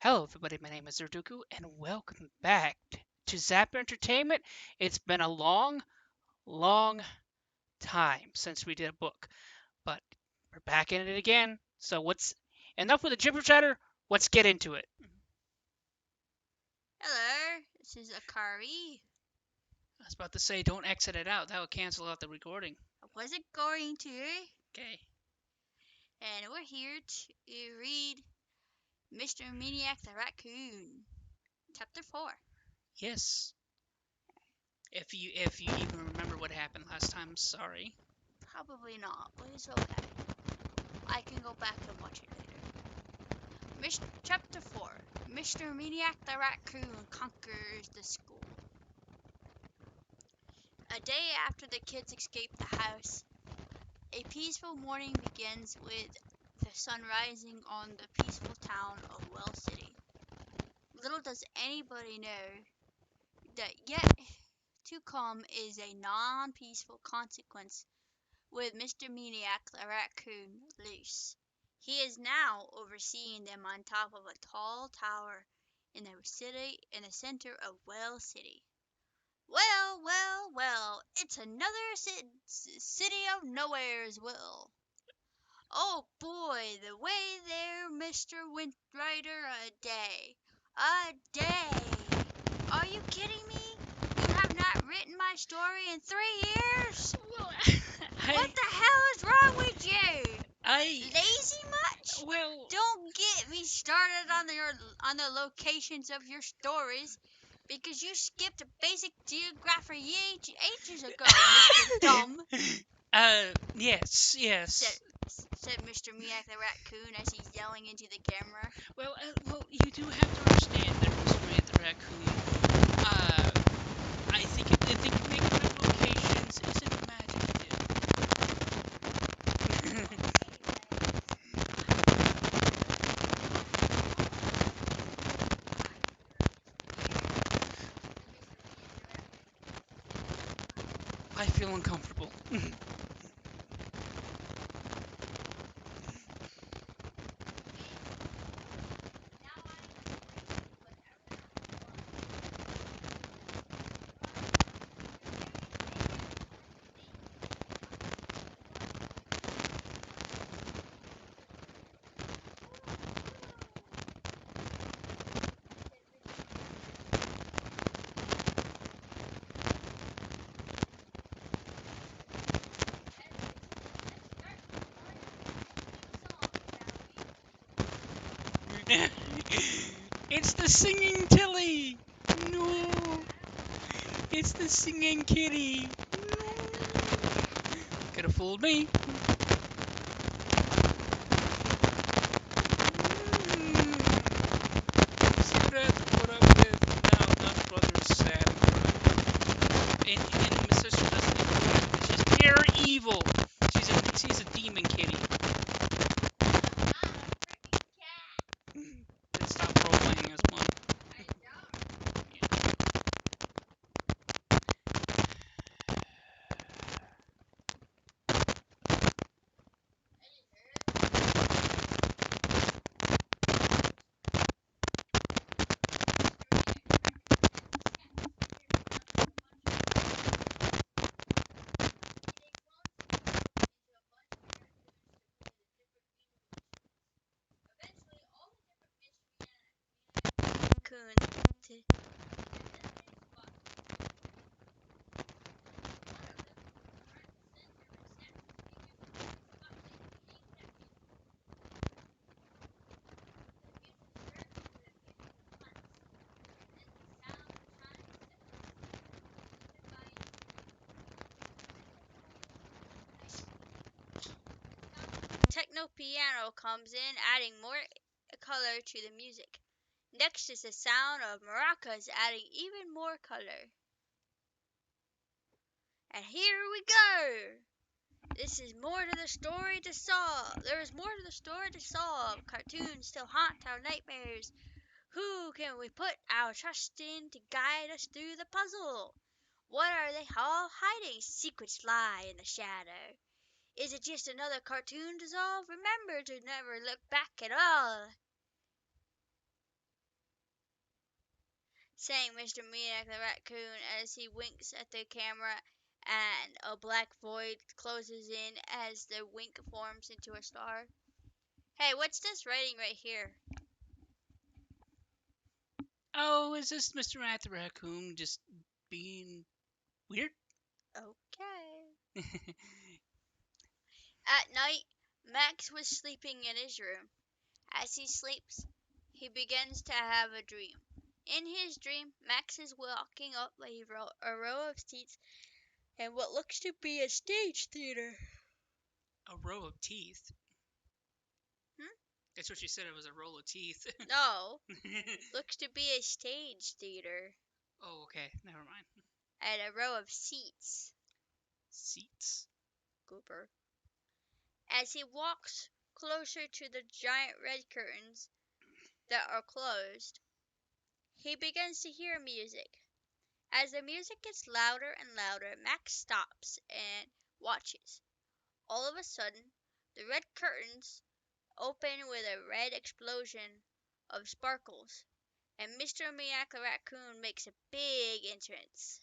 Hello, everybody. My name is Zerduku, and welcome back to Zap Entertainment. It's been a long, long time since we did a book, but we're back in it again. So, what's enough with the jibber chatter? Let's get into it. Hello, this is Akari. I was about to say, don't exit it out. That would cancel out the recording. I wasn't going to, Okay. and we're here to read Mr. Maniac the Raccoon, Chapter 4. Yes. If you even remember what happened last time, sorry. Probably not, but it's okay. I can go back and watch it later. Chapter 4. Mr. Maniac the Raccoon conquers the school. A day after the kids escape the house, a peaceful morning begins with the sun rising on the peaceful town of Well City. Little does anybody know that yet to come is a non-peaceful consequence with Mr. Maniac the Raccoon loose. He is now overseeing them on top of a tall tower in the center of Well City. Well, well, well, it's another city of nowhere's will. Oh boy, the way there, Mr. Windrider, a day. A day! Are you kidding me? You have not written my story in 3 years? Well, What the hell is wrong with you? I, Lazy much? well, Don't get me started on the locations of your stories, because you skipped basic geography ages ago, Mr. Dumb. yes. Said Mr. Miak the Raccoon as he's yelling into the camera. Well, you do have to understand that Mr. Ant the Raccoon, I think making up locations isn't magic. I feel uncomfortable. It's the singing Tilly! No! It's the singing kitty! No! Could have fooled me. See what I have to put up with now. My brother's sad and my sister doesn't even. She's pure evil. She's a demon kitty. Let's stop role playing as one. Raccoon. Techno piano comes in, adding more color to the music. Next is the sound of maracas, adding even more color. And here we go! This is more to the story to solve. There is more to the story to solve. Cartoons still haunt our nightmares. Who can we put our trust in to guide us through the puzzle? What are they all hiding? Secrets lie in the shadow. Is it just another cartoon to solve? Remember to never look back at all. saying Mr. Maniac the raccoon as he winks at the camera and a black void closes in as the wink forms into a star. Hey, what's this writing right here? Oh, is this Mr. Matt the Raccoon just being weird? Okay. At night, Max was sleeping in his room. As he sleeps, he begins to have a dream. In his dream, Max is walking up a row of seats in what looks to be a stage theater. A row of teeth. Hmm? That's what you said. It was a roll of teeth. No, looks to be a stage theater. Oh, okay. Never mind. And a row of seats. Seats. Goober. As he walks closer to the giant red curtains that are closed, he begins to hear music. As the music gets louder and louder, Max stops and watches. All of a sudden, the red curtains open with a red explosion of sparkles, and Mr. Maniac the raccoon makes a big entrance.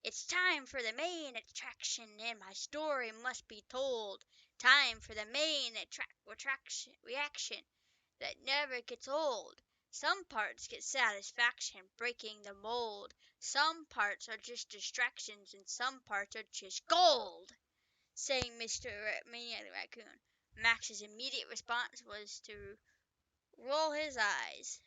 It's time for the main attraction, and my story must be told. Time for the main reaction that never gets old. Some parts get satisfaction breaking the mold. Some parts are just distractions, and some parts are just gold, saying Mr. Maniac the Raccoon. Max's immediate response was to roll his eyes.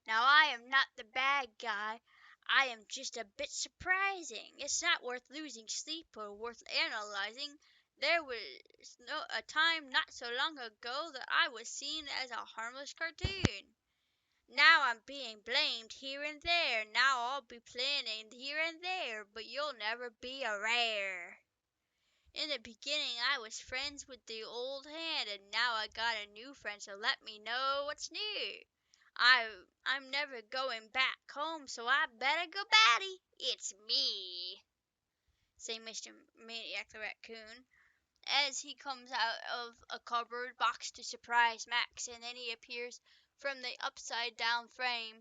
Now, I am not the bad guy. I am just a bit surprising. It's not worth losing sleep or worth analyzing. There was a time not so long ago that I was seen as a harmless cartoon. Now I'm being blamed here and there. Now I'll be planning here and there, but you'll never be aware. In the beginning, I was friends with the old hand, and now I got a new friend, so let me know what's new. I'm never going back home, so I better go batty. It's me, say Mr. Maniac the Raccoon, as he comes out of a cardboard box to surprise Max, and then he appears from the upside down frame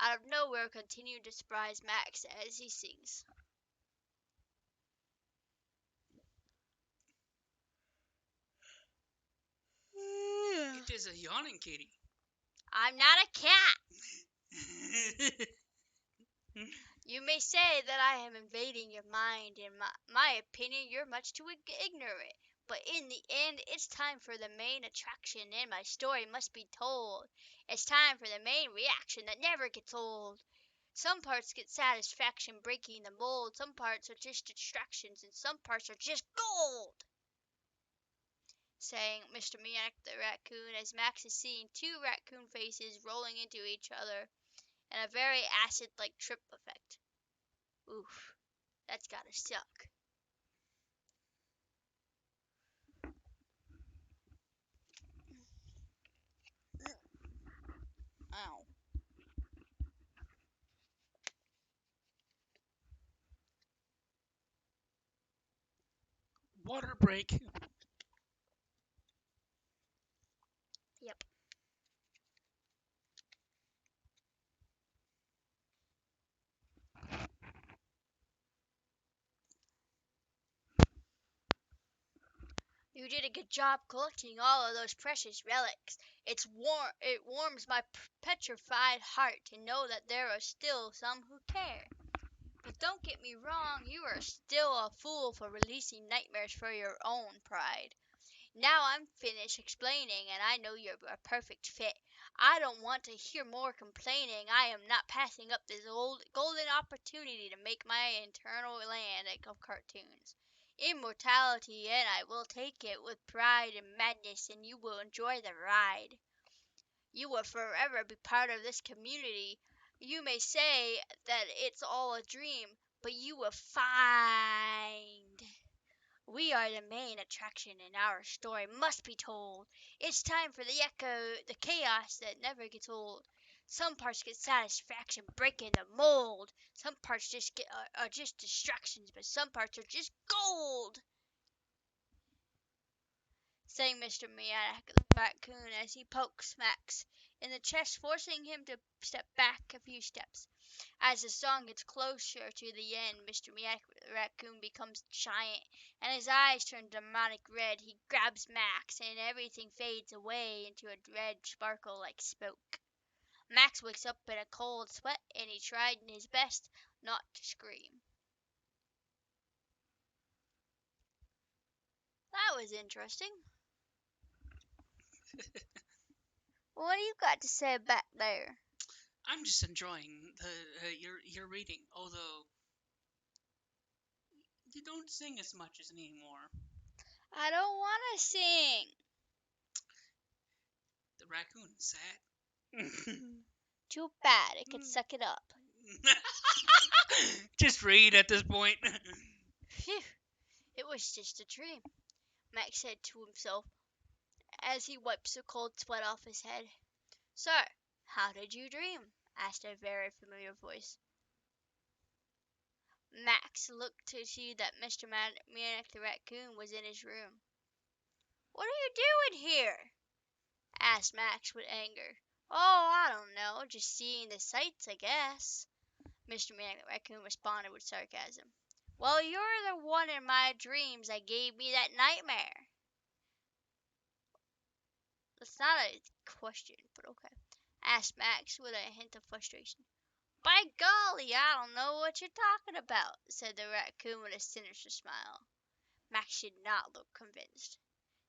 out of nowhere, continuing to surprise Max as he sings. It is a yawning kitty. I'm not a cat. You may say that I am invading your mind. In my opinion, you're much too ignorant. But in the end, it's time for the main attraction, and my story must be told. It's time for the main reaction that never gets old. Some parts get satisfaction breaking the mold, some parts are just distractions, and some parts are just gold, saying Mr. Maniac the Raccoon as Max is seeing two raccoon faces rolling into each other in a very acid-like trip effect. Oof, that's gotta suck. Ow. Water break. Yep. You did a good job collecting all of those precious relics. It warms my petrified heart to know that there are still some who care. But don't get me wrong, you are still a fool for releasing nightmares for your own pride. Now I'm finished explaining, and I know you're a perfect fit. I don't want to hear more complaining. I am not passing up this golden opportunity to make my eternal land of cartoons. Immortality, and I will take it with pride and madness, and you will enjoy the ride. You will forever be part of this community. You may say that it's all a dream, but you will find we are the main attraction, and our story must be told. It's time for the chaos that never gets old. Some parts get satisfaction breaking the mold. Some parts are just distractions, but some parts are just gold, saying Mr. Maniac raccoon as he pokes Max in the chest, forcing him to step back a few steps. As the song gets closer to the end, Mr. Maniac Raccoon becomes giant, and his eyes turn demonic red. He grabs Max, and everything fades away into a red sparkle like smoke. Max wakes up in a cold sweat, and he tried his best not to scream. That was interesting. What do you got to say back there? I'm just enjoying your reading, although you don't sing as much as anymore. I don't want to sing. The raccoon is sad. Too bad. It could suck it up. Just read at this point. Phew. It was just a dream, Max said to himself as he wipes the cold sweat off his head. Sir, how did you dream? Asked a very familiar voice. Max looked to see that Mr. Maniac the Raccoon was in his room. What are you doing here? Asked Max with anger. Oh, I don't know, just seeing the sights, I guess. Mr. Maniac the Raccoon responded with sarcasm. Well, you're the one in my dreams that gave me that nightmare. That's not a question, but okay. Asked Max with a hint of frustration. By golly, I don't know what you're talking about, said the raccoon with a sinister smile. Max did not look convinced.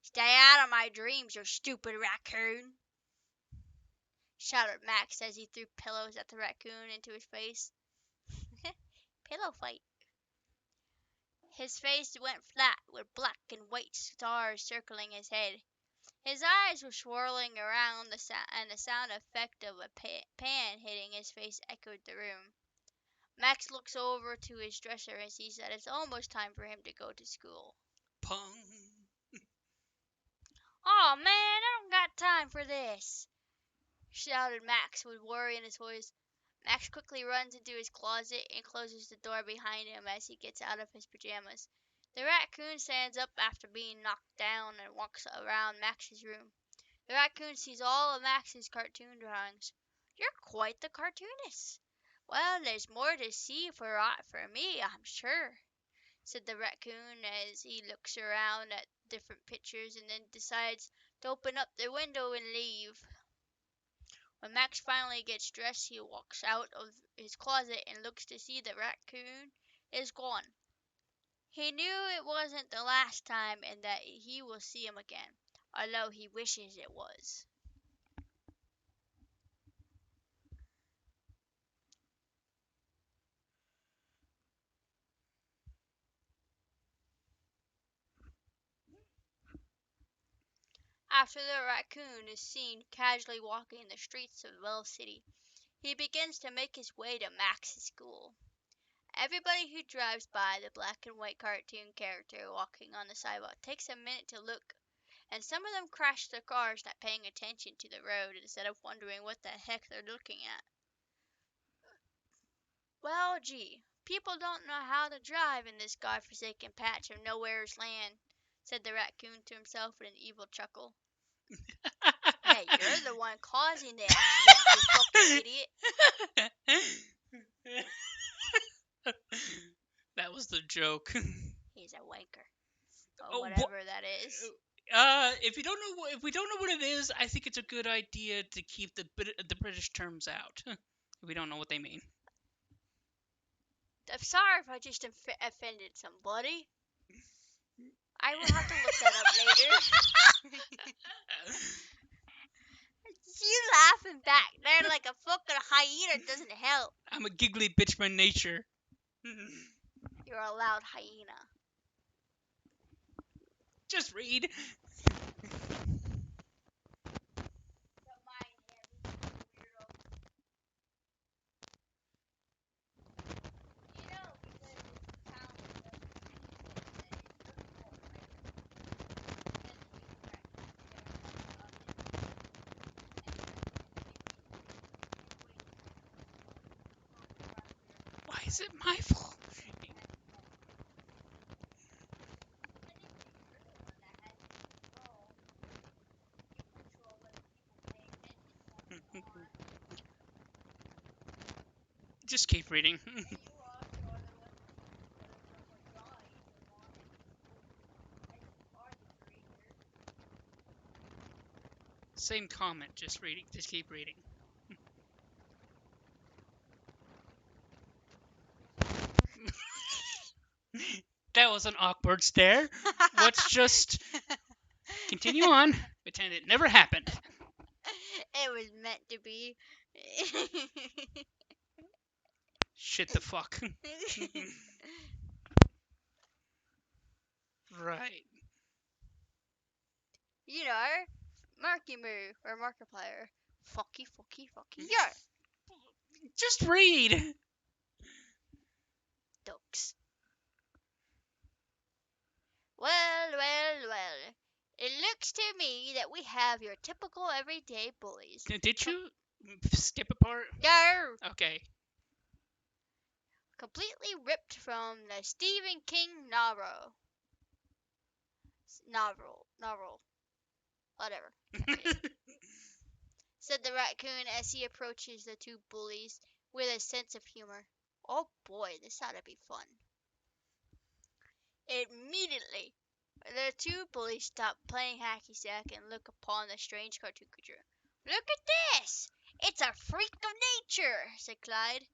Stay out of my dreams, you stupid raccoon, shouted Max as he threw pillows at the raccoon into his face. Pillow fight. His face went flat with black and white stars circling his head. His eyes were swirling around, and the sound effect of a pan hitting his face echoed the room. Max looks over to his dresser and sees that it's almost time for him to go to school. Pong. Aw, man, I don't got time for this, shouted Max with worry in his voice. Max quickly runs into his closet and closes the door behind him as he gets out of his pajamas. The raccoon stands up after being knocked down and walks around Max's room. The raccoon sees all of Max's cartoon drawings. You're quite the cartoonist. Well, there's more to see for me, I'm sure, said the raccoon as he looks around at different pictures and then decides to open up the window and leave. When Max finally gets dressed, he walks out of his closet and looks to see the raccoon is gone. He knew it wasn't the last time and that he will see him again, although he wishes it was. After the raccoon is seen casually walking the streets of Well City, he begins to make his way to Max's school. Everybody who drives by the black and white cartoon character walking on the sidewalk takes a minute to look, and some of them crash their cars not paying attention to the road instead of wondering what the heck they're looking at. Well, gee, people don't know how to drive in this godforsaken patch of nowhere's land, said the raccoon to himself with an evil chuckle. Hey, you're the one causing the accident, you fucking idiot. That was the joke. He's a wanker. Or Oh, whatever that is. if we don't know what it is, I think it's a good idea to keep the British terms out. We don't know what they mean. I'm sorry if I just offended somebody. I will have to look that up later. You laughing back there like a fucking hyena doesn't help. I'm a giggly bitch by nature. You're a loud hyena. Just read. Why is it my fault? Just keep reading. Same comment, just reading. Just keep reading. That was an awkward stare. Let's just continue on. Pretend it never happened. It was meant to be. Shit the fuck. Right. You know, Marky Moo or Markiplier. Fucky, fucky, fucky, yeah. Just read. Ducks. Well, well, well. It looks to me that we have your typical everyday bullies. Did you skip a part? No! Okay. Completely ripped from the Stephen King novel. Novel. Whatever. Said the raccoon as he approaches the two bullies with a sense of humor. Oh boy, this ought to be fun. Immediately, the two bullies stop playing hacky sack and look upon the strange cartoon creature. Look at this! It's a freak of nature, said Clyde.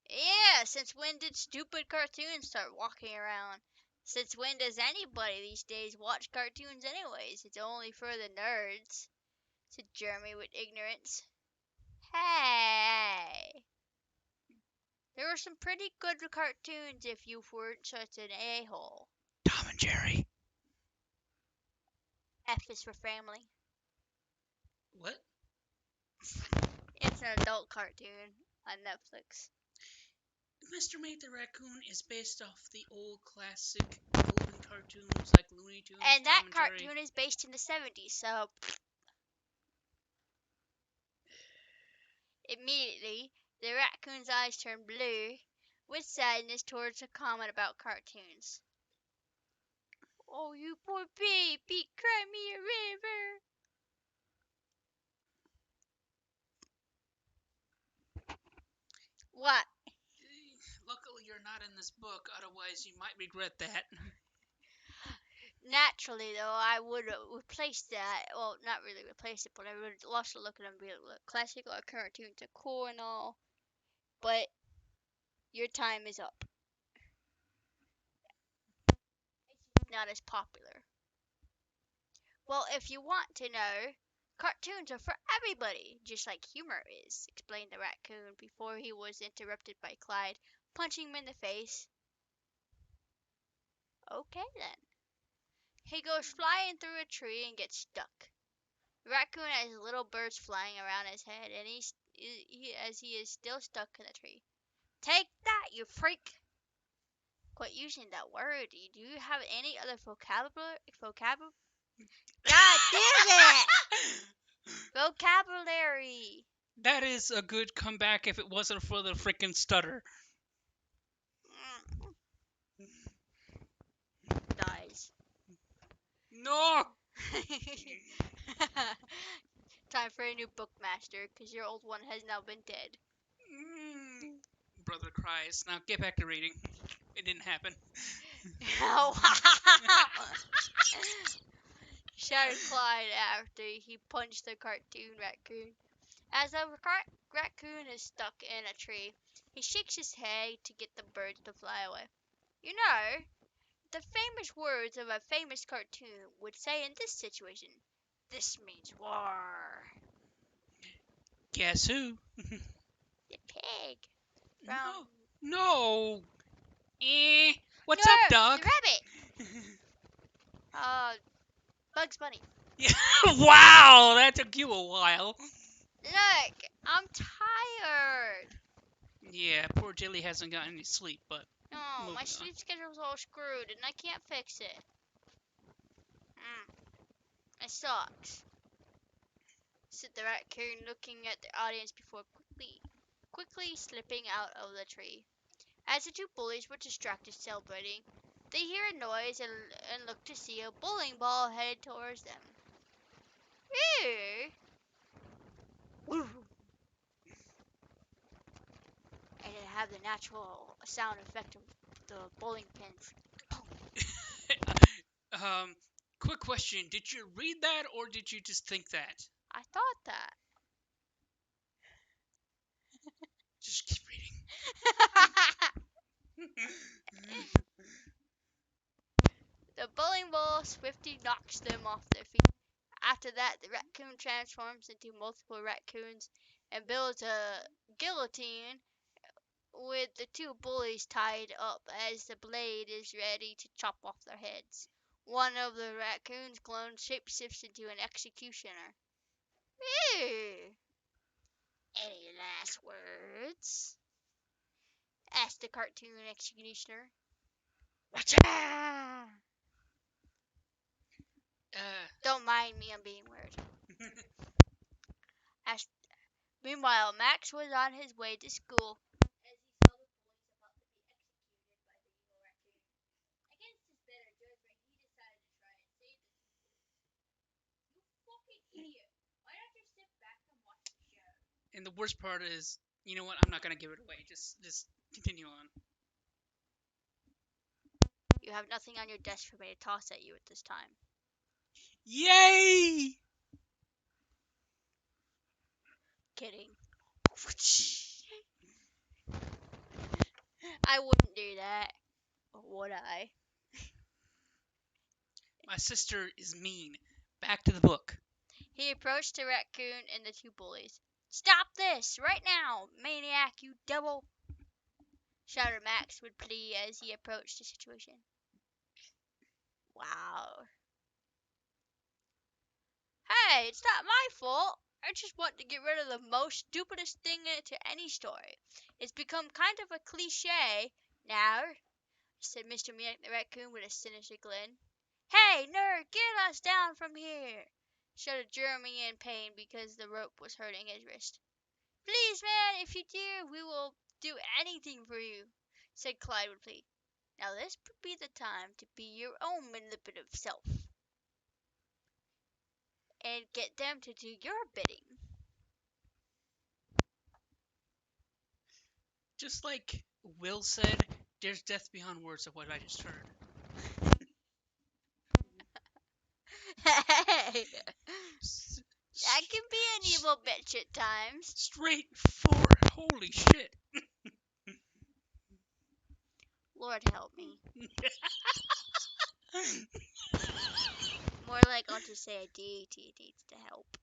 Yeah, since when did stupid cartoons start walking around? Since when does anybody these days watch cartoons anyways? It's only for the nerds, said Jeremy with ignorance. Hey! There were some pretty good cartoons if you weren't such an a-hole. Tom and Jerry. F is for family. What? It's an adult cartoon on Netflix. Mr. Mate the Raccoon is based off the old classic golden cartoons like Looney Tunes, And that Tom and cartoon Jerry. is based in the 70s, so immediately the raccoon's eyes turned blue with sadness towards a comment about cartoons. Oh, you poor baby, cry me a river. What? Luckily, you're not in this book, otherwise, you might regret that. Naturally, though, I would replace that. Well, not really replace it, but I would also look at them and be like, look, classic or cartoons are cool and all, but your time is up. Not as popular. Well, if you want to know, cartoons are for everybody, just like humor is, explained the raccoon before he was interrupted by Clyde, punching him in the face. Okay then. He goes flying through a tree and gets stuck. The raccoon has little birds flying around his head, and he is still stuck in the tree. Take that, you freak! Quit using that word. Do you have any other vocabulary? God damn it! Vocabulary. That is a good comeback if it wasn't for the freaking stutter. Dies. No! Time for a new bookmaster, because your old one has now been dead. Brother cries. Now get back to reading. It didn't happen. Shouted Clyde after he punched the cartoon raccoon. As the raccoon is stuck in a tree, he shakes his head to get the birds to fly away. You know, the famous words of a famous cartoon would say in this situation, this means war. Guess who? The pig. No. No. What's no, up, dog? The rabbit. Bugs Bunny. Wow, that took you a while. Look, I'm tired. Yeah, poor Jilly hasn't gotten any sleep, but No, my on. sleep schedule's all screwed and I can't fix it. It sucks, said the raccoon, looking at the audience before quickly slipping out of the tree. As the two bullies were distracted celebrating, they hear a noise and look to see a bowling ball headed towards them. Ew. have the natural sound effect of the bowling pins. Quick question. Did you read that or did you just think that? I thought that. Just keep reading. The bowling ball swiftly knocks them off their feet. After that, the raccoon transforms into multiple raccoons and builds a guillotine with the two bullies tied up as the blade is ready to chop off their heads. One of the raccoon's clones shapeshifts into an executioner. Ew. Any last words? Asked the cartoon executioner. Watcha! Don't mind me, I'm being weird. As, meanwhile, Max was on his way to school as he saw the boys about to be executed by the evil raccoon. Against his better judgment, he decided to try and save the two boys. You fucking idiot! Why don't you sit back and watch the show? And the worst part is, you know what? I'm not gonna give it away. Just continue on. You have nothing on your desk for me to toss at you at this time. Yay! Kidding. I wouldn't do that. Or would I? My sister is mean. Back to the book. He approached the raccoon and the two bullies. Stop this! Right now! Maniac, you devil! Shouted Max with plea as he approached the situation. Wow. Hey, it's not my fault. I just want to get rid of the most stupidest thing to any story. It's become kind of a cliche now, said Mr. Maniac the raccoon with a sinister grin. Hey, nerd, get us down from here! Shouted Jeremy in pain because the rope was hurting his wrist. Please, man, if you do, we will do anything for you, said Clyde with plea. Now this would be the time to be your own manipulative self and get them to do your bidding. Just like Will said, there's death beyond words of what I just heard. Hey, S- that can be an evil bitch at times. Straightforward. Holy shit. Lord help me. More like I'll just say a deity needs to help.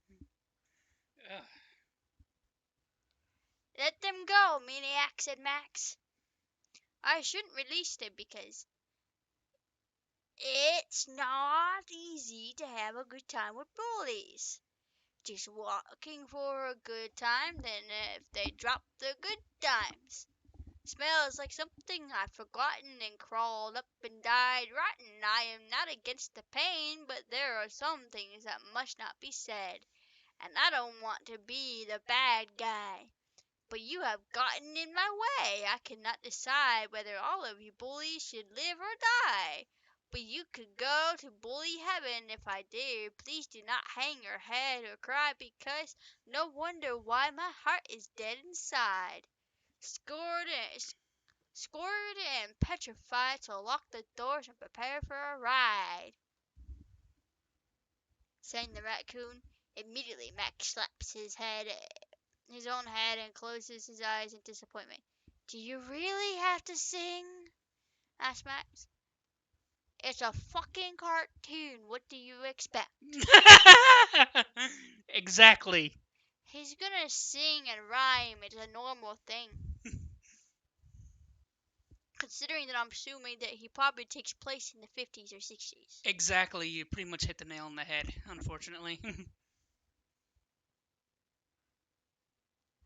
Let them go, Maniac, said Max. I shouldn't release them because it's not easy to have a good time with bullies. Just walking for a good time, then if they drop the good times. Smells like something I've forgotten and crawled up and died rotten. I am not against the pain, but there are some things that must not be said, and I don't want to be the bad guy. But you have gotten in my way. I cannot decide whether all of you bullies should live or die. But you could go to bully heaven if I dare. Please do not hang your head or cry because no wonder why my heart is dead inside. Scored and petrified, so lock the doors and prepare for a ride, sang the raccoon. Immediately Max slaps his own head, and closes his eyes in disappointment. Do you really have to sing? Asked Max. It's a fucking cartoon. What do you expect? Exactly. He's gonna sing and rhyme. It's a normal thing. Considering that I'm assuming that he probably takes place in the 50s or 60s. Exactly. You pretty much hit the nail on the head, unfortunately.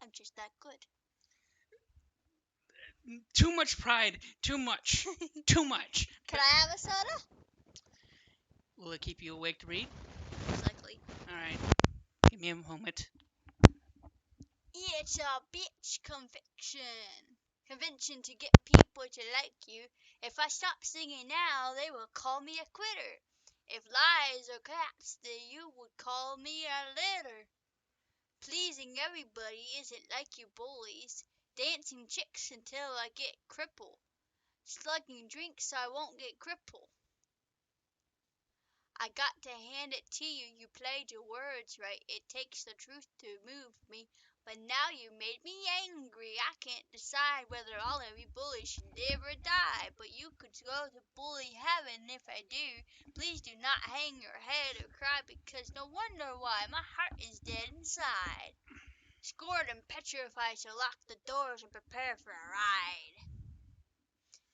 I'm just that good. Too much pride. Too much. Too much. Can I have a soda? Will it keep you awake to read? Most likely. Alright. Give me a moment. It's a bitch convention to get people to like you. If I stop singing now, they will call me a quitter. If lies are cats, then you would call me a litter. Pleasing everybody isn't like you bullies. dancing chicks until I get crippled. Slugging drinks so I won't get crippled. I got to hand it to you, you played your words right. It takes the truth to move me, but now you made me angry. I can't decide whether all of you bullies should live or die, but you could go to bully heaven if I do. Please do not hang your head or cry, because no wonder why my heart is dead inside. Scored and petrified, so lock the doors and prepare for a ride,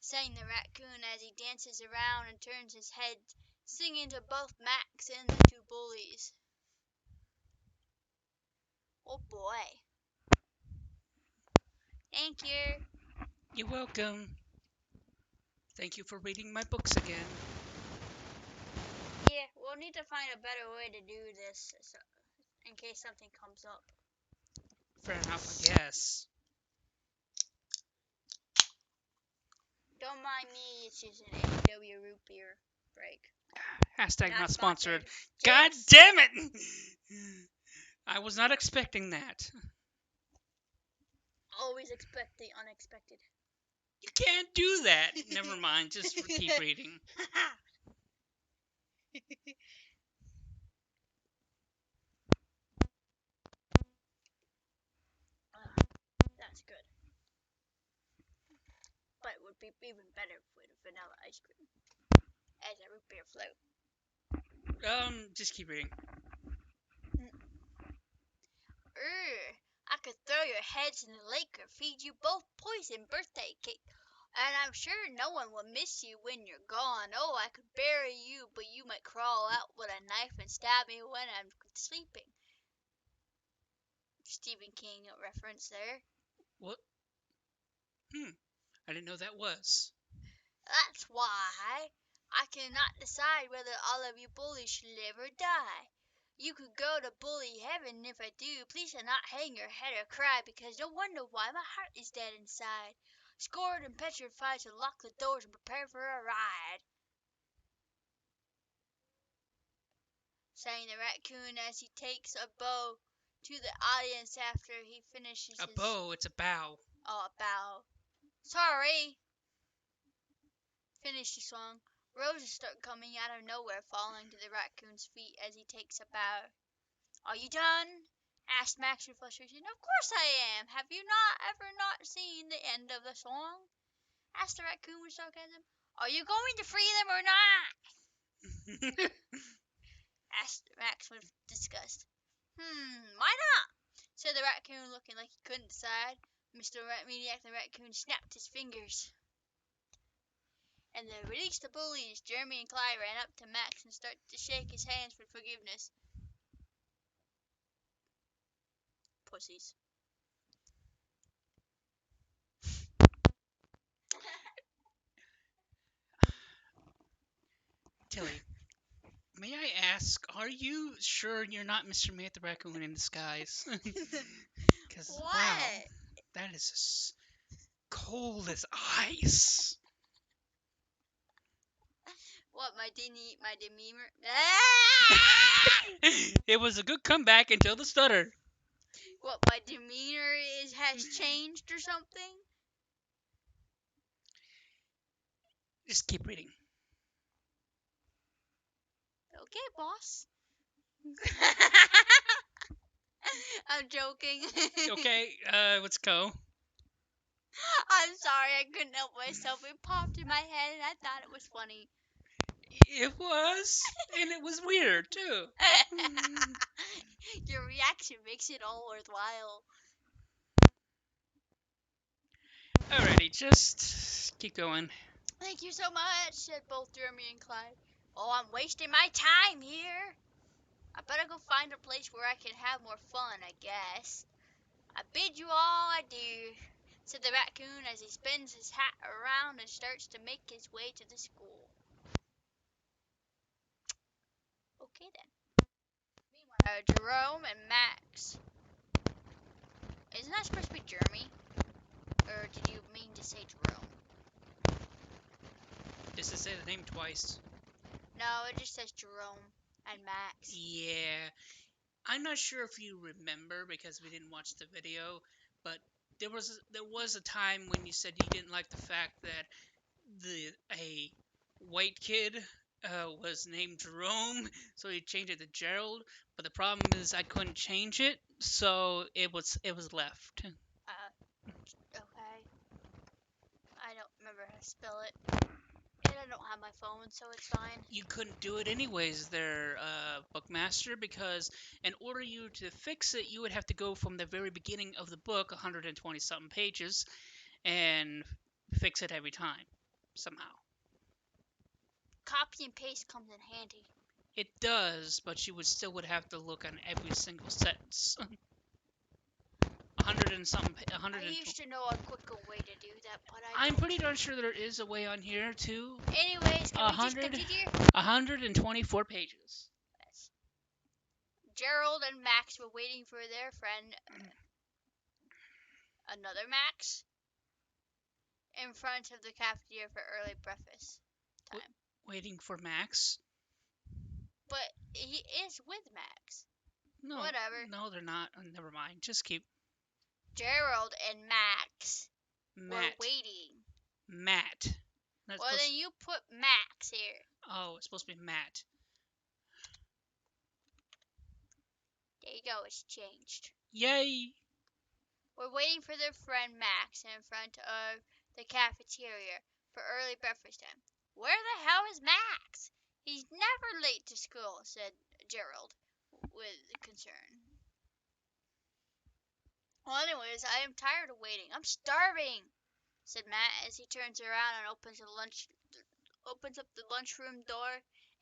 sang the raccoon as he dances around and turns his head, singing to both Max and the two bullies. Oh boy. Thank you. You're welcome. Thank you for reading my books again. Yeah, we'll need to find a better way to do this in case something comes up. Fair enough, I guess. Don't mind me, it's just an AW root beer break. Hashtag not sponsored. Just God damn it! I was not expecting that. always expect the unexpected. You can't do that. Never mind, just keep reading. That's good. But it would be even better with vanilla ice cream as a root beer float. Just keep reading. I could throw your heads in the lake or feed you both poison birthday cake. And I'm sure no one will miss you when you're gone. Oh, I could bury you, but you might crawl out with a knife and stab me when I'm sleeping. Stephen King reference there. What? I didn't know that was. That's why I cannot decide whether all of you bullies should live or die. You could go to bully heaven if I do. Please do not hang your head or cry, because no wonder why my heart is dead inside. Scored and petrified, so lock the doors and prepare for a ride, sang the raccoon as he takes a bow to the audience after he finishes A his... bow, it's a bow. Oh, a bow. Sorry. Finish the song. Roses start coming out of nowhere, falling to the raccoon's feet as he takes a bow. Are you done? Asked Max with frustration. Of course I am. Have you not seen the end of the song? Asked the raccoon with sarcasm. Are you going to free them or not? Asked Max with disgust. Why not? Said the raccoon, looking like he couldn't decide. Mr. Maniac the raccoon snapped his fingers, and they released the bullies. Jeremy and Clyde ran up to Max and started to shake his hands for forgiveness. Pussies. Tilly, may I ask, are you sure you're not Mr. Matt the Raccoon in disguise? Because, wow, What? that is as cold as ice. What, my demeanor? It was a good comeback until the stutter. What, my demeanor has changed or something? Just keep reading. Okay, boss. I'm joking. Okay, let's go. I'm sorry, I couldn't help myself. It popped in my head and I thought it was funny. It was, and it was weird, too. Your reaction makes it all worthwhile. Alrighty, just keep going. Thank you so much, said both Jeremy and Clyde. Oh, I'm wasting my time here. I better go find a place where I can have more fun, I guess. I bid you all adieu, said the raccoon as he spins his hat around and starts to make his way to the school. Okay then. Meanwhile, Jerome and Max. Isn't that supposed to be Jeremy? Or did you mean to say Jerome? Just to say the name twice. No, it just says Jerome and Max. Yeah. I'm not sure if you remember because we didn't watch the video, but there was a time when you said you didn't like the fact that the a white kid was named Jerome, so he changed it to Gerald. But the problem is I couldn't change it, so it was left. Okay. I don't remember how to spell it. And I don't have my phone, so it's fine. You couldn't do it anyways, there, Bookmaster, because in order you to fix it, you would have to go from the very beginning of the book, 120 something pages, and fix it every time somehow. Copy and paste comes in handy. It does, but you would have to look on every single sentence. 100 and something, I 120. used to know a quicker way to do that, but I'm don't. pretty darn sure there is a way on here too. Anyways, can we just 100, continue? 124 pages. Yes. Gerald and Max were waiting for their friend, another Max, in front of the cafeteria for early breakfast time. Waiting for Max. But he is with Max. No, Whatever. no, they're not. Oh, never mind. Just keep Gerald and Max were Matt. waiting. Matt. Well, then you put Max here. Oh, it's supposed to be Matt. There you go, it's changed. Yay! We're waiting for their friend Max in front of the cafeteria for early breakfast time. Where the hell is Max? He's never late to school, said Gerald with concern. Well, anyways, I am tired of waiting. I'm starving, said Matt as he turns around and opens up the lunchroom door.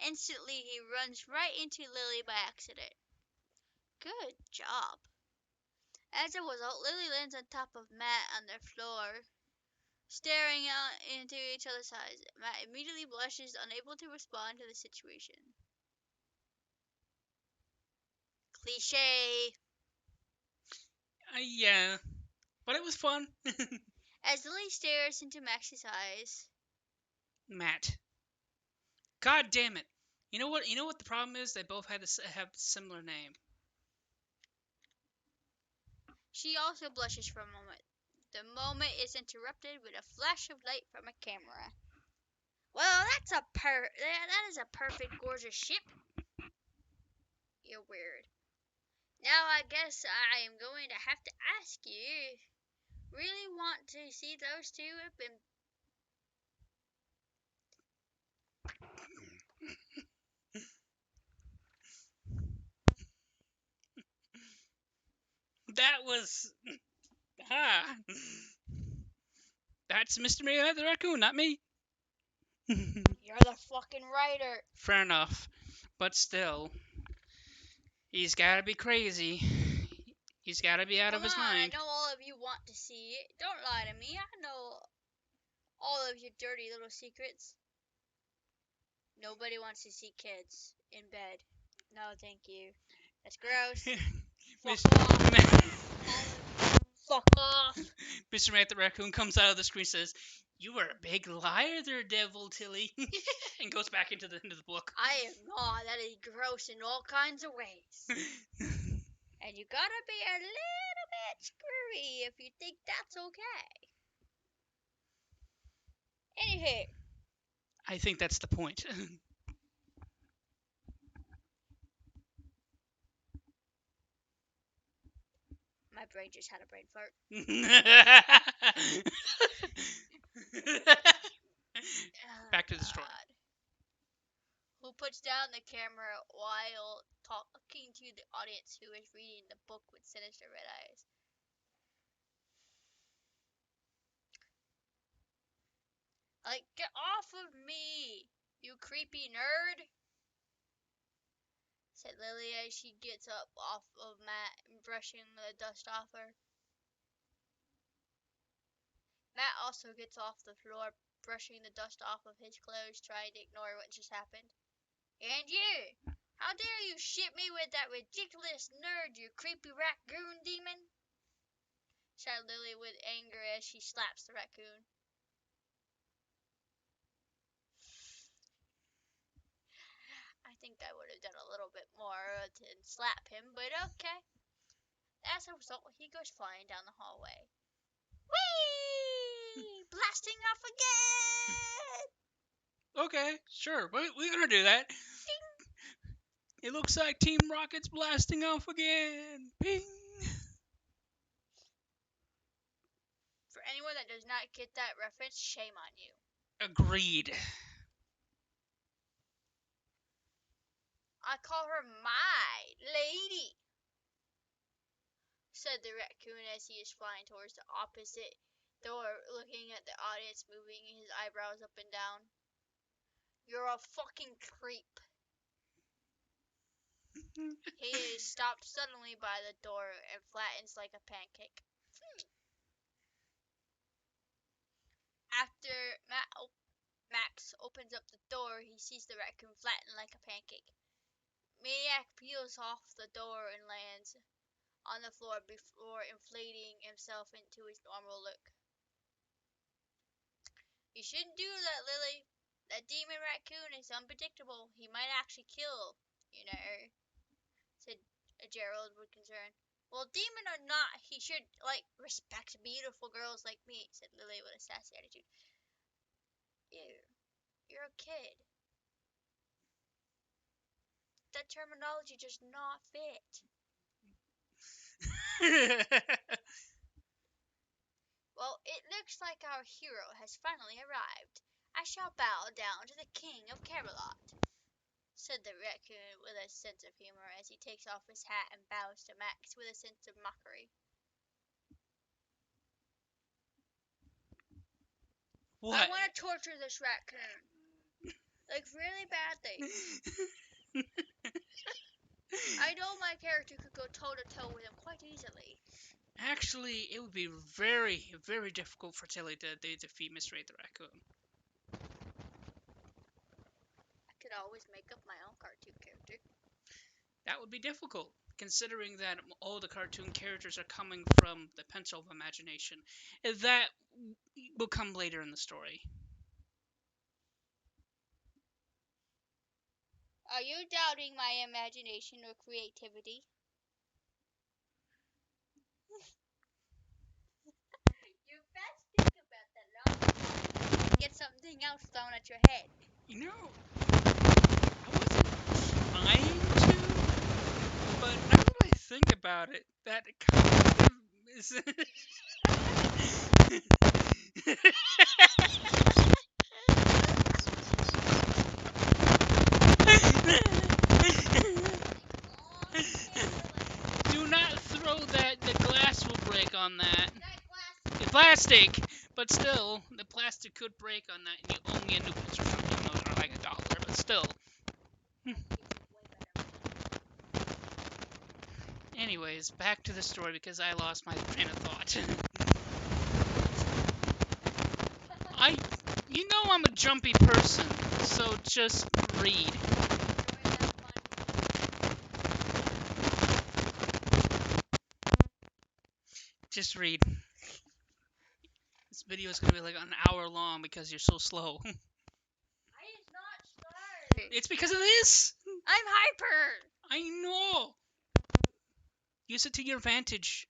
Instantly, he runs right into Lily by accident. Good job. As a result, Lily lands on top of Matt on the floor, staring out into each other's eyes. Matt immediately blushes, unable to respond to the situation. Cliche. Yeah, but it was fun. As Lily stares into Max's eyes. Matt. God damn it! You know what? You know what the problem is? They both have a similar name. She also blushes for a moment. The moment is interrupted with a flash of light from a camera. Well, that is a perfect, gorgeous ship. You're weird. Now I guess I am going to have to ask you. Really want to see those two have been. That was. Ah. That's Mr. Mayhem the raccoon, not me. You're the fucking writer. Fair enough, but still, he's gotta be crazy. He's gotta be out of his mind. I know all of you want to see it. Don't lie to me. I know all of your dirty little secrets. Nobody wants to see kids in bed. No, thank you. That's gross. Fuck off. Fuck off. Mr. Matt the raccoon comes out of the screen and says, "You were a big liar there, Devil Tilly," and goes back into the book. I am not. That is gross in all kinds of ways. And you gotta be a little bit screwy if you think that's okay. Anywho. I think that's the point. My brain just had a brain fart. Back to the story. Who puts down the camera while talking to the audience who is reading the book with sinister red eyes. Like, get off of me, you creepy nerd, said Lily as she gets up off of Matt and brushing the dust off her. Matt also gets off the floor, brushing the dust off of his clothes, trying to ignore what just happened. And you! How dare you shit me with that ridiculous nerd, you creepy raccoon demon! Shouted Lily with anger as she slaps the raccoon. I think I would have done a little bit more to slap him, but okay. As a result, he goes flying down the hallway. Whee! Blasting off again! Okay, sure. We're gonna do that. It looks like Team Rocket's blasting off again. Bing. For anyone that does not get that reference, shame on you. Agreed. I call her my lady, said the raccoon as he is flying towards the opposite door, looking at the audience, moving his eyebrows up and down. You're a fucking creep. He is stopped suddenly by the door and flattens like a pancake. After Max opens up the door, he sees the raccoon flattened like a pancake. Maniac peels off the door and lands on the floor before inflating himself into his normal look. You shouldn't do that, Lily. That demon raccoon is unpredictable. He might actually kill, you know, said Gerald with concern. Well, demon or not, he should, respect beautiful girls like me, said Lily with a sassy attitude. You're a kid. That terminology does not fit. Well, it looks like our hero has finally arrived. I shall bow down to the king of Camelot, said the raccoon with a sense of humor as he takes off his hat and bows to Max with a sense of mockery. What? I want to torture this raccoon. Really badly. I know my character could go toe-to-toe with him quite easily. Actually, it would be very, very difficult for Tilly to defeat Miss Ray the Raccoon. I could always make up my own cartoon character. That would be difficult, considering that all the cartoon characters are coming from the pencil of imagination. That will come later in the story. Are you doubting my imagination or creativity? You best think about that long. Get something else thrown at your head. You know, I wasn't trying to, but now that I think about it, that kind of is. Do not throw that. The glass will break on that. The plastic, but still, the plastic could break on that, and you owe me a new pencil or something. Those are like $1, but still. Anyways, back to the story because I lost my train of thought. You know I'm a jumpy person, so just read. Just read. This video is gonna be like an hour long because you're so slow. I is not slow. It's because of this. I'm hyper. I know. Use it to your advantage.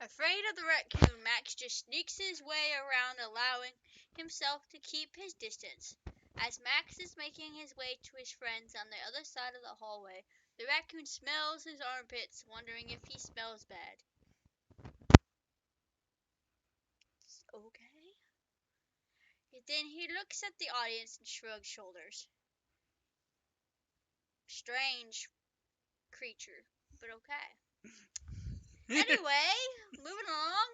Afraid of the raccoon, Max just sneaks his way around, allowing himself to keep his distance. As Max is making his way to his friends on the other side of the hallway, the raccoon smells his armpits, wondering if he smells bad. Okay. Then he looks at the audience and shrugs shoulders. Strange creature, but okay. Anyway, moving along.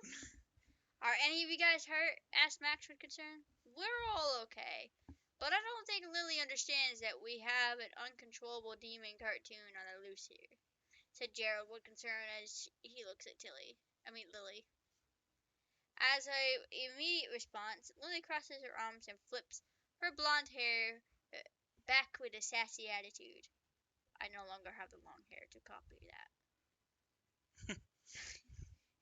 Are any of you guys hurt? Asked Max with concern. We're all okay. But I don't think Lily understands that we have an uncontrollable demon cartoon on the loose here, said Gerald with concern as he looks at Lily. As an immediate response, Lily crosses her arms and flips her blonde hair back with a sassy attitude. I no longer have the long hair to copy that.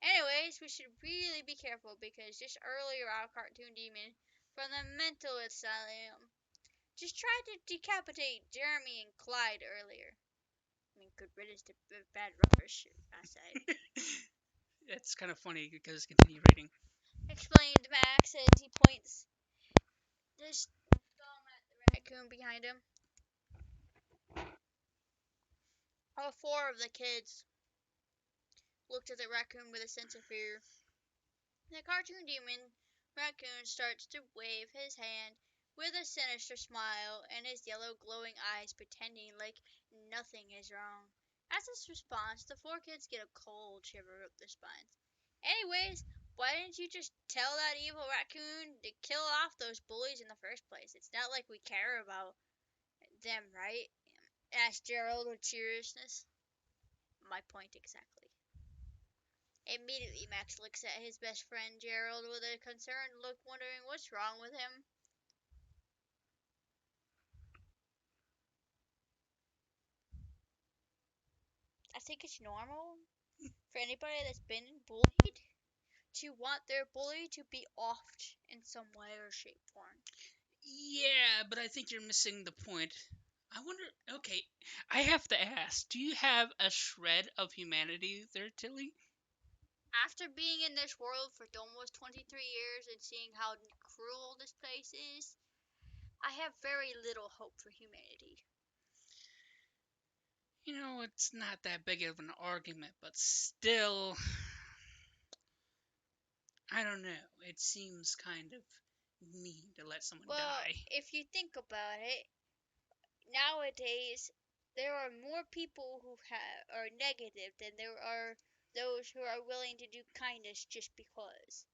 Anyways, we should really be careful because just earlier our cartoon demon from the mental asylum just tried to decapitate Jeremy and Clyde earlier. I mean, good riddance to bad rubbish, I say. It's kind of funny because continue reading. Explained Max as he points his thumb at the raccoon behind him. All four of the kids looked at the raccoon with a sense of fear. The cartoon demon raccoon starts to wave his hand with a sinister smile and his yellow glowing eyes pretending like nothing is wrong. As his response, the four kids get a cold shiver up their spines. Anyways, why didn't you just tell that evil raccoon to kill off those bullies in the first place? It's not like we care about them, right? Asked Gerald with seriousness. My point exactly. Immediately, Max looks at his best friend Gerald with a concerned look, wondering what's wrong with him. I think it's normal for anybody that's been bullied to want their bully to be offed in some way or shape or form. Yeah, but I think you're missing the point. I wonder. Okay, I have to ask. Do you have a shred of humanity there, Tilly? After being in this world for almost 23 years and seeing how cruel this place is, I have very little hope for humanity. It's not that big of an argument, but still, I don't know. It seems kind of mean to let someone Well, die. if you think about it, nowadays there are more people who are negative than there are those who are willing to do kindness just because.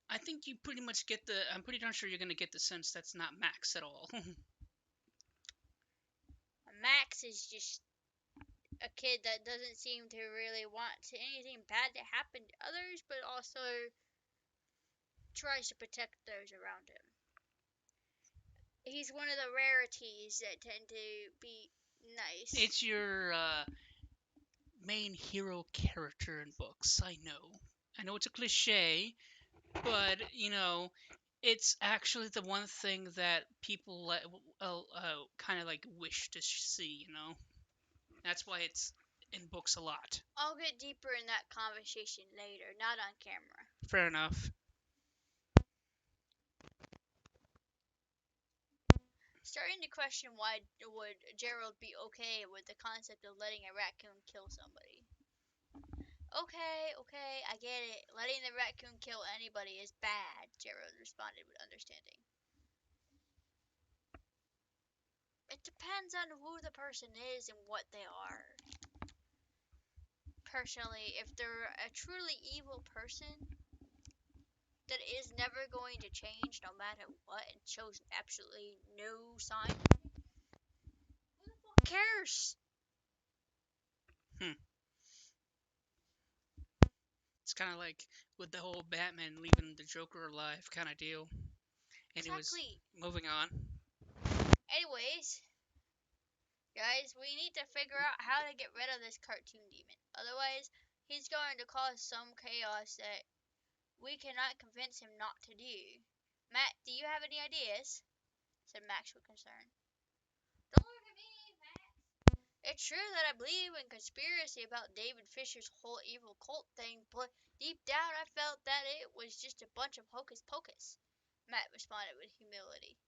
I think you pretty much get the. I'm pretty darn sure you're gonna get the sense that's not Max at all. Max is just a kid that doesn't seem to really want anything bad to happen to others, but also tries to protect those around him. He's one of the rarities that tend to be nice. It's your main hero character in books. I know. I know it's a cliche, but it's actually the one thing that people kind of like wish to see. That's why it's in books a lot. I'll get deeper in that conversation later, not on camera. Fair enough. Starting to question why would Gerald be okay with the concept of letting a raccoon kill somebody. Okay, I get it. Letting the raccoon kill anybody is bad, Gerald responded with understanding. It depends on who the person is and what they are. Personally, if they're a truly evil person that is never going to change no matter what and shows absolutely no sign, who the fuck cares? Hmm. It's kind of like with the whole Batman leaving the Joker alive kind of deal. Anyways, Exactly. moving on. Anyways, guys, we need to figure out how to get rid of this cartoon demon. Otherwise, he's going to cause some chaos that we cannot convince him not to do. Matt, do you have any ideas? Said Max with concern. Don't look at me, Max. It's true that I believe in conspiracy about David Fisher's whole evil cult thing, but deep down I felt that it was just a bunch of hocus pocus. Matt responded with humility.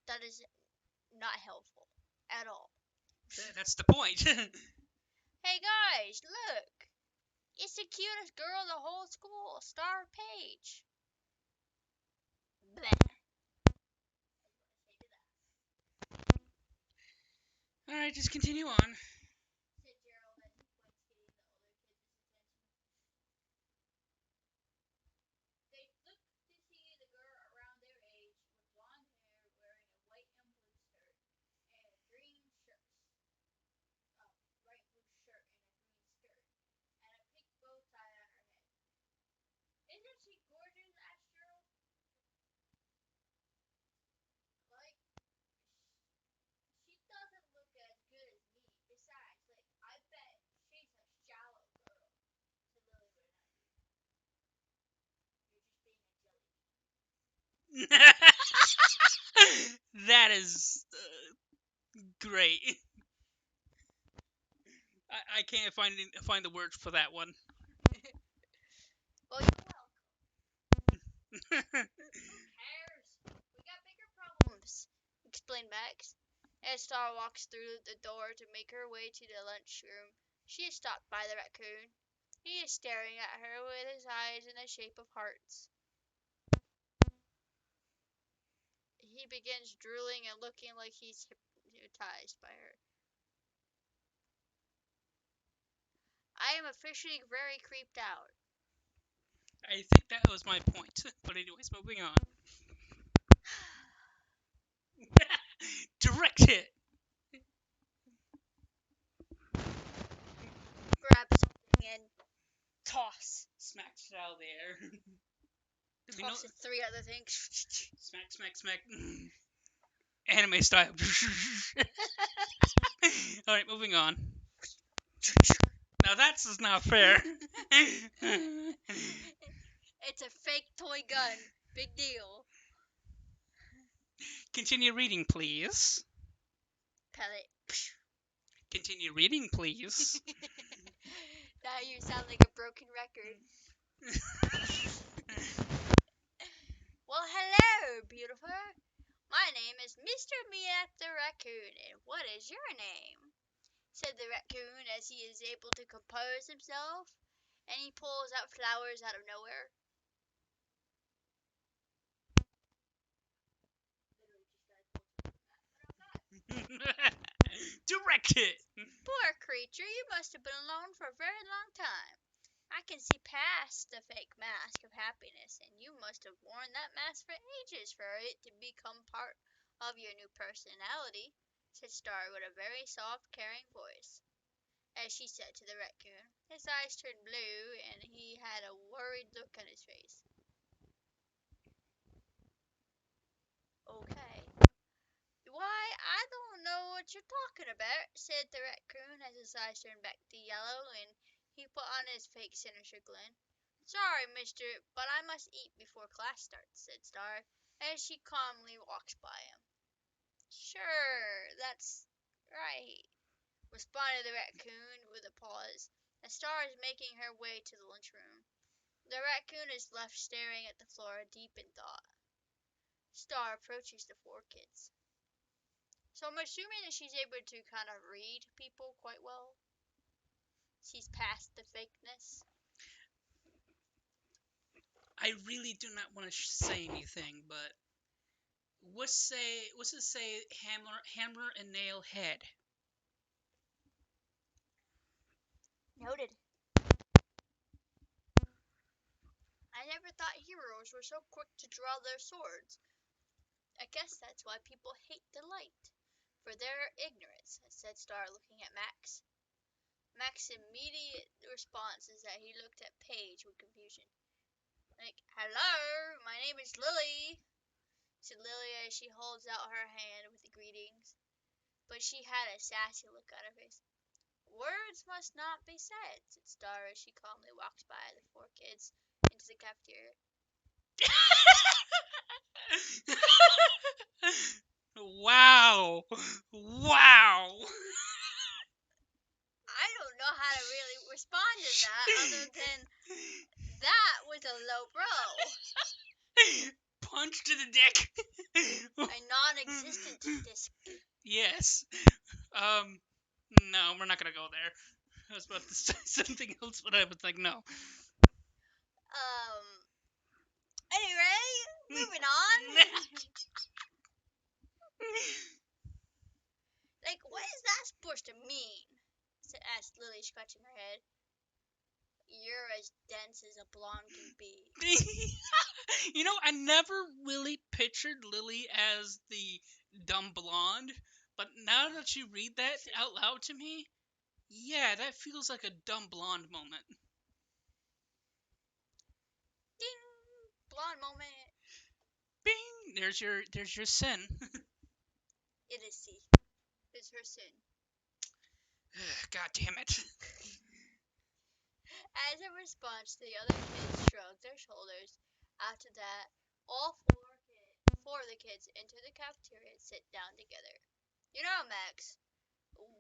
That is not helpful at all. That's the point. Hey guys, look! It's the cutest girl in the whole school, Star Page. Bleh. All right, just continue on. Said Gerald as he points getting the older kids' attention. They looked to see the girl around their age with blonde hair wearing a white and blue skirt and a green shirt. Bright blue shirt and a green skirt. And a pink bow tie on her head. Isn't she gorgeous? Asked Gerald. Like, she doesn't look as good as me. Besides, That is great. I can't find the words for that one. Well, you're welcome. Who cares? We got bigger problems, explained Max. As Star walks through the door to make her way to the lunchroom, she is stopped by the raccoon. He is staring at her with his eyes in the shape of hearts. He begins drooling and looking like he's hypnotized by her. I am officially very creeped out. I think that was my point. But anyways, moving on. Direct hit. Grab something and toss. Smacks it out of the air. Toss it three other things. Smack, smack, smack. Anime style. Alright, moving on. Now that's just not fair. It's a fake toy gun. Big deal. Continue reading, please. Pellet. Continue reading, please. Now you sound like a broken record. Well, hello, beautiful. My name is Mr. Maniac the Raccoon, and what is your name? Said the raccoon as he is able to compose himself, and he pulls out flowers out of nowhere. Direct hit. Poor creature, you must have been alone for a very long time. I can see past the fake mask of happiness, and you must have worn that mask for ages for it to become part of your new personality, said Star with a very soft, caring voice. As she said to the raccoon, his eyes turned blue, and he had a worried look on his face. Okay. Why, I don't know what you're talking about, said the raccoon as his eyes turned back to yellow and he put on his fake sinister grin. Sorry, mister, but I must eat before class starts, said Star as she calmly walks by him. Sure, that's right, responded the raccoon with a pause, as Star is making her way to the lunchroom. The raccoon is left staring at the floor, deep in thought. Star approaches the four kids. So I'm assuming that she's able to kind of read people quite well. She's past the fakeness. I really do not want to say anything, but what's it say? Hammer and nail head. Noted. I never thought heroes were so quick to draw their swords. I guess that's why people hate the light. For their ignorance, said Star looking at Max. Max's immediate response is that he looked at Paige with confusion. Like, hello, my name is Lily, said Lily as she holds out her hand with the greetings. But she had a sassy look on her face. Words must not be said, said Star as she calmly walks by the four kids into the cafeteria. Wow. Wow. I don't know how to really respond to that other than that was a low blow. Punch to the dick. A non-existent disc. Yes. No, we're not gonna go there. I was about to say something else, but I was like, no. Anyway, moving on. Like, what is that supposed to mean? Asked Lily, scratching her head. You're as dense as a blonde can be. You know, I never really pictured Lily as the dumb blonde, but now that you read that out loud to me, yeah, that feels like a dumb blonde moment. Ding! Blonde moment. Bing! There's your sin. It is C. It's her sin. God damn it. As a response, the other kids shrugged their shoulders. After that, all four four of the kids enter the cafeteria and sit down together. You know, Max,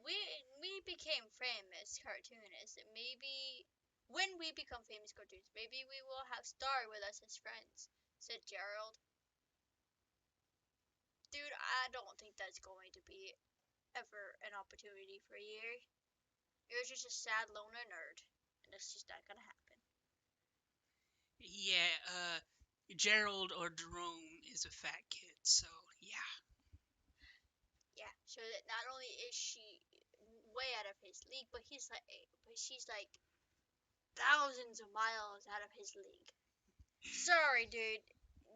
we became famous cartoonists, and maybe when we become famous cartoonists, maybe we will have Star with us as friends," said Gerald. "Dude, I don't think that's going to be ever an opportunity for you. You're just a sad loner nerd, and it's just not gonna happen." Yeah, Gerald or Jerome is a fat kid, so yeah. Yeah, so that not only is she way out of his league, but she's like thousands of miles out of his league. Sorry, dude.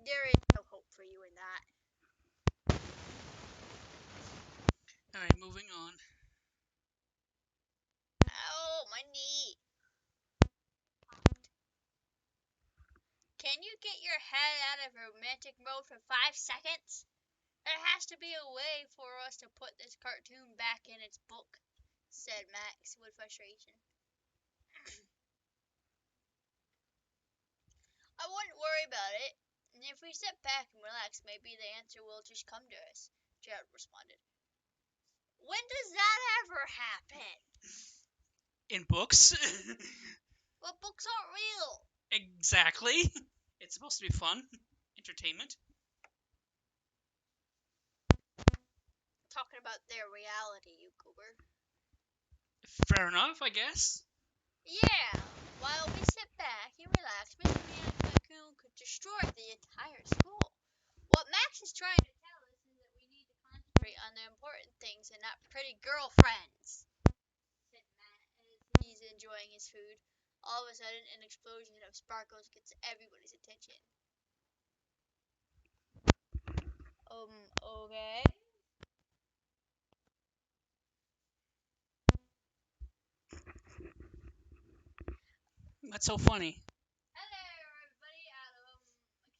There is no hope for you in that. Alright, moving on. Oh, my knee. Can you get your head out of romantic mode for 5 seconds? There has to be a way for us to put this cartoon back in its book, said Max with frustration. "I wouldn't worry about it. If we sit back and relax, maybe the answer will just come to us," Gerald responded. "When does that ever happen?" In books? "Well, books aren't real." Exactly. It's supposed to be fun, entertainment. "Talking about their reality, you goober." Fair enough, I guess. "Yeah, while we sit back and relax, Mr. Maniac Raccoon could destroy the entire school. What Max is trying to tell us is that we need to concentrate on the important things and not pretty girlfriends," said Matt as he's enjoying his food. All of a sudden, an explosion of sparkles gets everybody's attention. Okay. What's so funny? "Hello, everybody.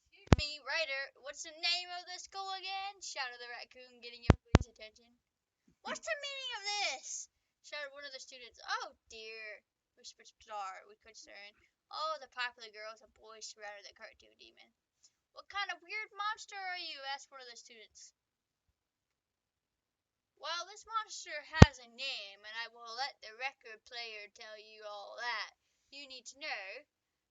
Excuse me, writer, what's the name of the school again?" shouted the raccoon, getting everybody's attention. "What's the meaning of this?" shouted one of the students. "Oh, dear," whispered Star with concern. All the popular girls and boys surrounded the cartoon demon. "What kind of weird monster are you?" asked one of the students. "Well, this monster has a name, and I will let the record player tell you all that you need to know,"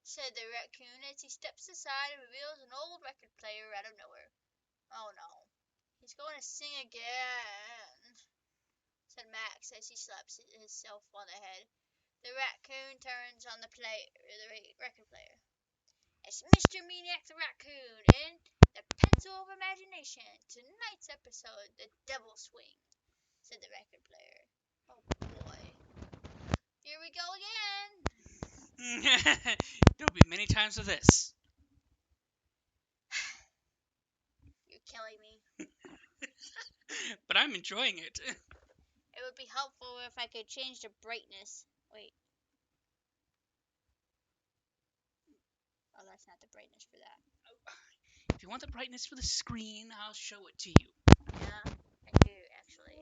said the raccoon as he steps aside and reveals an old record player out of nowhere. "Oh no, he's going to sing again," said Max as he slaps himself on the head. The raccoon turns on the record player. "It's Mr. Maniac the Raccoon in the Pencil of Imagination. Tonight's episode, The Devil Swing," said the record player. Oh boy. Here we go again. There'll be many times of this. You're killing me. But I'm enjoying it. It would be helpful if I could change the brightness. Wait. Oh, that's not the brightness for that. If you want the brightness for the screen, I'll show it to you. Yeah, I do, actually.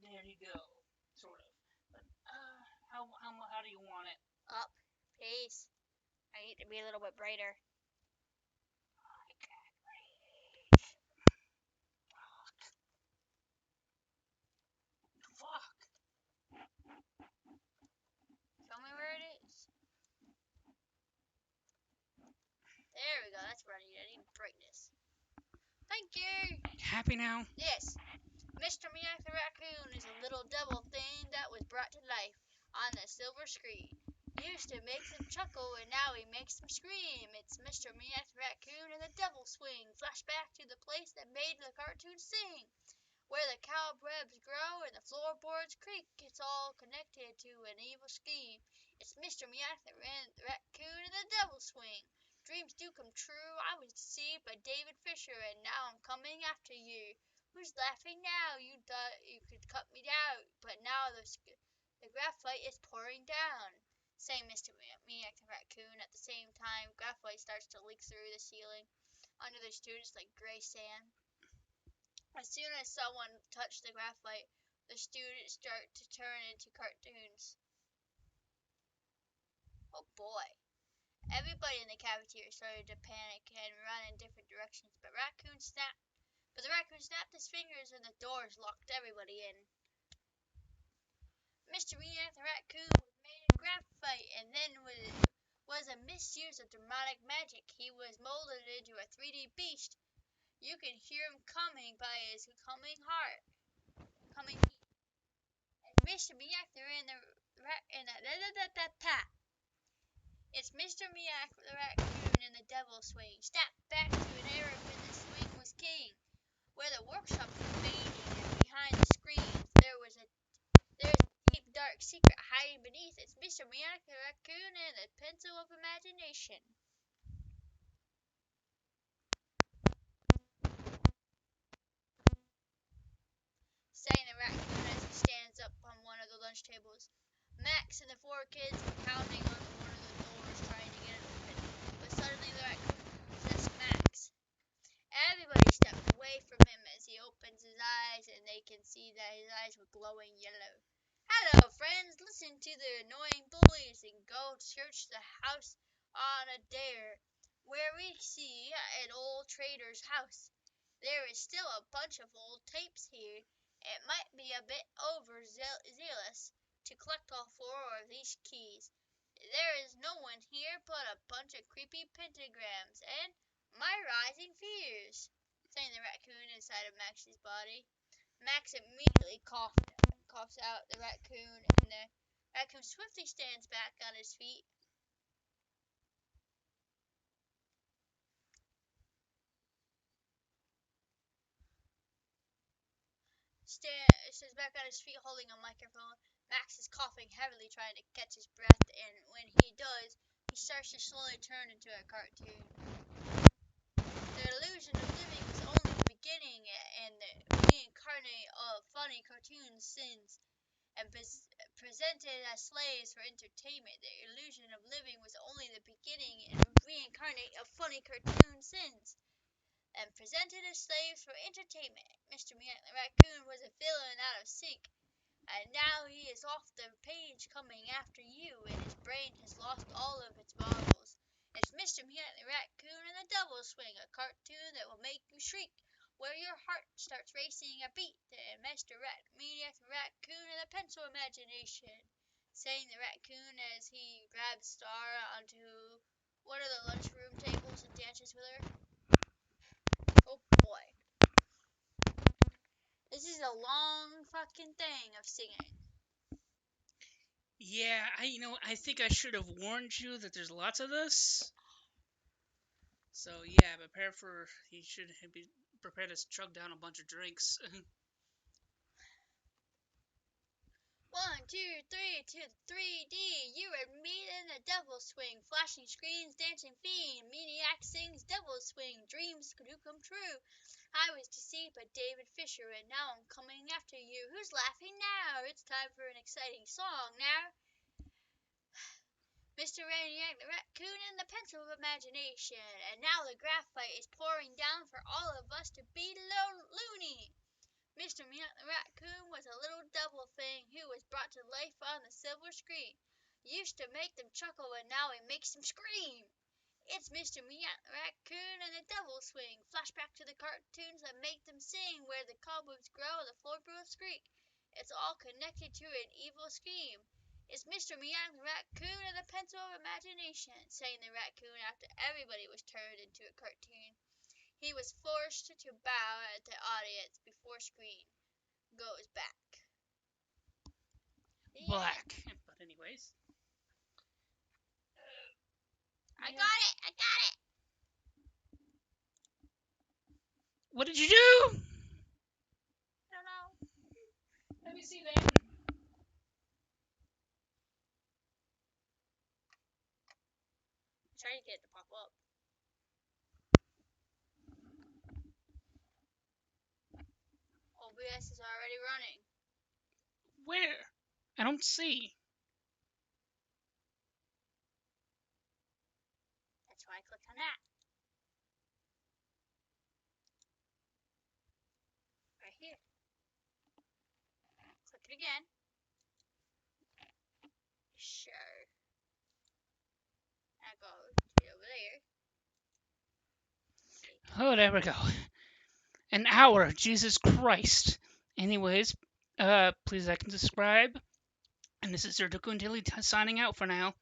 There you go. Sort of. But, how do you want it? Up, please. I need to be a little bit brighter. Fuck. Show me where it is. There we go. That's what I need. I need brightness. Thank you. Happy now? Yes. Mr. Maniac the Raccoon is a little devil thing that was brought to life on the silver screen. Used to make them chuckle, and now he makes them scream. It's Mr. Maniac the Raccoon and the Devil Swing. Flashback to the place that made the cartoon sing, where the cobwebs grow and the floorboards creak. It's all connected to an evil scheme. It's Mr. Maniac the Raccoon and the Devil Swing. Dreams do come true. I was deceived by David Fisher, and now I'm coming after you. Who's laughing now? You thought you could cut me down, but now the graphite is pouring down, sang Mr. Maniac the Raccoon. At the same time, graphite starts to leak through the ceiling under the students like gray sand. As soon as someone touched the graphite, the students start to turn into cartoons. Oh boy. Everybody in the cafeteria started to panic and run in different directions, but the raccoon snapped his fingers and the doors locked everybody in. Mr. Maniac the raccoon was made of graphite and then was a misuse of dramatic magic. He was molded into a 3D beast. You can hear him coming by his coming heart. Coming heat. And Mr. Maniac the It's Mr. Maniac the raccoon in the devil swing. Snapped back to an era when the swing was king, where the workshops were fading, and behind the screens there's a deep dark secret hiding beneath. It's Mr. Maniac the raccoon and the pencil of imagination. Saying the raccoon as he stands up on one of the lunch tables. Max and the four kids are pounding on one of the doors trying to get it open, but suddenly the raccoon possesses Max. Everybody steps away from him as he opens his eyes, and they can see that his eyes were glowing yellow. Hello, friends. Listen to the annoying bullies and go search the house on a dare, where we see an old trader's house. There is still a bunch of old tapes here. It might be a bit overzealous to collect all four of these keys. There is no one here but a bunch of creepy pentagrams and my rising fears, saying the raccoon inside of Max's body. Max immediately coughs out the raccoon, and the raccoon swiftly stands back on his feet. Stands back on his feet holding a microphone. Max is coughing heavily, trying to catch his breath, and when he does, he starts to slowly turn into a cartoon. The illusion of living was only the beginning, and the reincarnate of funny cartoon sins and presented as slaves for entertainment. The illusion of living was only the beginning and reincarnate of funny cartoon sins and presented as slaves for entertainment. Mr. Maniac the raccoon was a villain out of sync, and now he is off the page coming after you, and his brain has lost all of its marbles. It's Mr. Maniac the raccoon and the double swing, a cartoon that will make you shriek, where your heart starts racing a beat, and Mr. Maniac the raccoon and the pencil imagination, saying the raccoon as he grabs Star onto one of the lunchroom tables and dances with her. Oh boy. This is a long fucking thing of singing. Yeah, I think I should have warned you that there's lots of this. So yeah, you should be prepared to chug down a bunch of drinks. 1, 2, 3 to 3D. You and me in the devil swing. Flashing screens, dancing fiend. Maniac sings devil swing. Dreams do come true. I was deceived by David Fisher, and now I'm coming after you. Who's laughing now? It's time for an exciting song now. Mr. Maniac the raccoon and the pencil of imagination. And now the graphite is pouring down for all of us to be loony. Mr. Maniac the raccoon was a little devil thing who was brought to life on the silver screen. Used to make them chuckle, and now he makes them scream. It's Mr. Maniac the raccoon and the devil swing. Flashback to the cartoons that make them sing, where the cobwebs grow and the floorboards squeak. It's all connected to an evil scheme. It's Mr. Maniac the raccoon and the pencil of imagination, saying the raccoon after everybody was turned into a cartoon. He was forced to bow at the audience before screen goes back. Black. But anyways. I got it! I got it! What did you do? I don't know. Let me see then. Try to get it to pop up. OBS is already running. Where? I don't see. That's why I clicked on that. Right here. Click it again. Sure. That goes. Oh, there we go. An hour, Jesus Christ. Anyways, please like and subscribe. And this is your raccoon Dilly signing out for now.